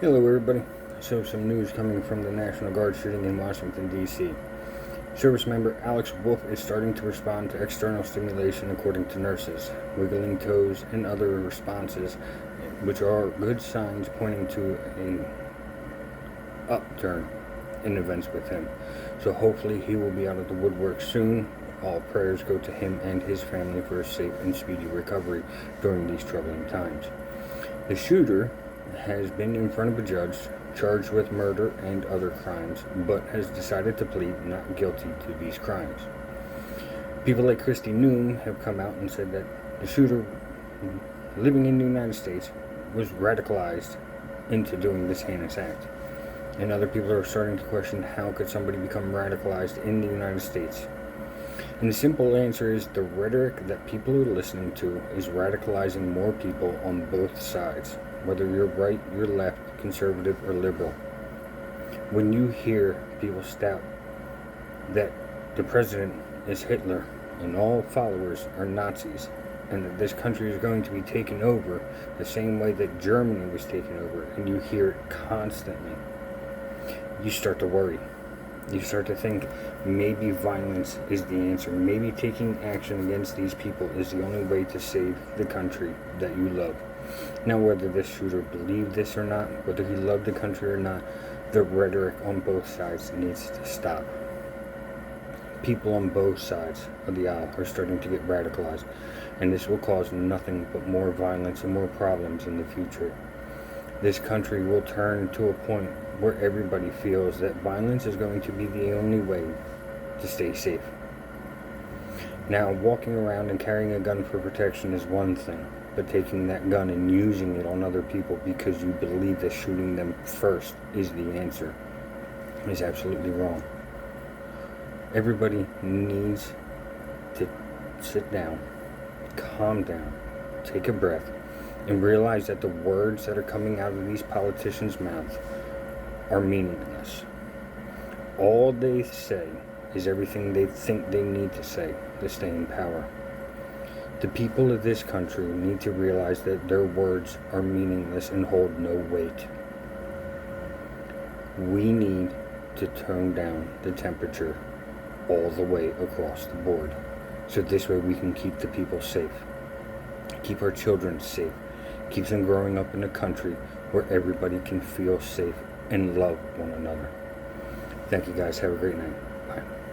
Hello, everybody. So, some news coming from the National Guard shooting in Washington, D.C. Service member Alex Wolfe is starting to respond to external stimulation, according to nurses, wiggling toes and other responses, which are good signs pointing to an upturn in events with him. So, hopefully, he will be out of the woodwork soon. All prayers go to him and his family for a safe and speedy recovery during these troubling times. The shooter has been in front of a judge, charged with murder and other crimes, but has decided to plead not guilty to these crimes. People like Christy Noon have come out and said that the shooter, living in the United States, was radicalized into doing this heinous act. And other people are starting to question, how could somebody become radicalized in the United States? And the simple answer is the rhetoric that people are listening to is radicalizing more people on both sides, whether you're right, you're left, conservative, or liberal. When you hear people stout that the president is Hitler and all followers are Nazis, and that this country is going to be taken over the same way that Germany was taken over, and you hear it constantly, you start to worry. You start to think maybe violence is the answer. Maybe taking action against these people is the only way to save the country that you love. Now, whether this shooter believed this or not, whether he loved the country or not, the rhetoric on both sides needs to stop. People on both sides of the aisle are starting to get radicalized, and this will cause nothing but more violence and more problems in the future. This country will turn to a point where everybody feels that violence is going to be the only way to stay safe. Now, walking around and carrying a gun for protection is one thing, but taking that gun and using it on other people because you believe that shooting them first is the answer is absolutely wrong. Everybody needs to sit down, calm down, take a breath, and realize that the words that are coming out of these politicians' mouths are meaningless. All they say is everything they think they need to say to stay in power. The people of this country need to realize that their words are meaningless and hold no weight. We need to tone down the temperature all the way across the board, so this way we can keep the people safe, keep our children safe, keep them growing up in a country where everybody can feel safe and love one another. Thank you guys. Have a great night.